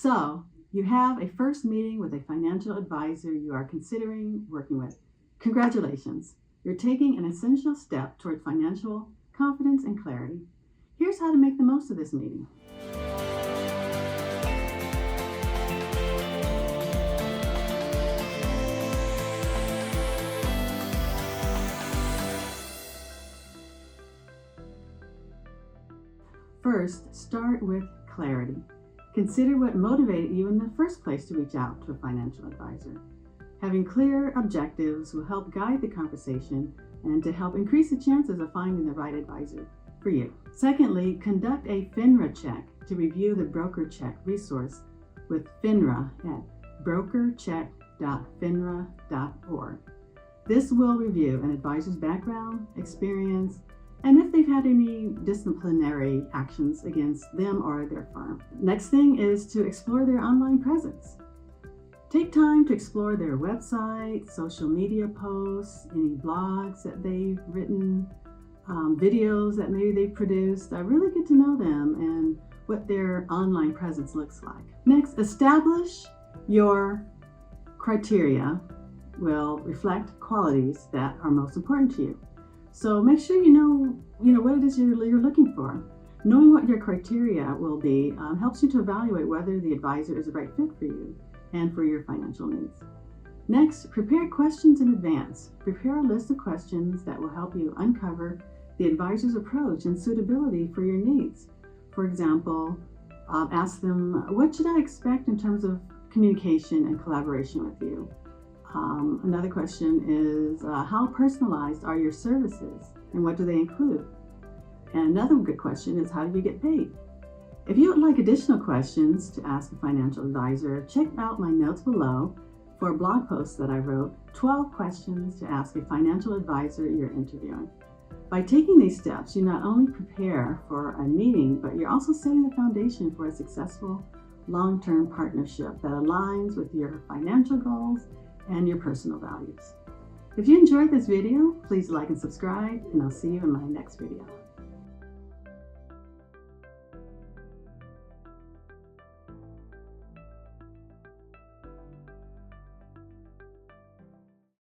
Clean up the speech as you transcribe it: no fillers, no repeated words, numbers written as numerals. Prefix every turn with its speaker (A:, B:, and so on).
A: So, you have a first meeting with a financial advisor you are considering working with. Congratulations! You're taking an essential step toward financial confidence and clarity. Here's how to make the most of this meeting. First, start with clarity. Consider what motivated you in the first place to reach out to a financial advisor. Having clear objectives will help guide the conversation and to help increase the chances of finding the right advisor for you. Secondly, conduct a FINRA check to review the broker check resource with FINRA at brokercheck.finra.org. This will review an advisor's background, experience, and if they've had any disciplinary actions against them or their firm. Next thing is to explore their online presence. Take time to explore their website, social media posts, any blogs that they've written, videos that maybe they've produced. Really get to know them and what their online presence looks like. Next, establish your criteria will reflect qualities that are most important to you. So make sure you know what it is you're looking for. Knowing what your criteria will be helps you to evaluate whether the advisor is the right fit for you and for your financial needs. Next, prepare questions in advance. Prepare a list of questions that will help you uncover the advisor's approach and suitability for your needs. For example, ask them, what should I expect in terms of communication and collaboration with you? Another question is, how personalized are your services and what do they include? And another good question is, how do you get paid? If you would like additional questions to ask a financial advisor, check out my notes below for a blog post that I wrote, 12 questions to ask a financial advisor you're interviewing. By taking these steps, you not only prepare for a meeting, but you're also setting the foundation for a successful long-term partnership that aligns with your financial goals and your personal values. If you enjoyed this video, please like and subscribe, and I'll see you in my next video.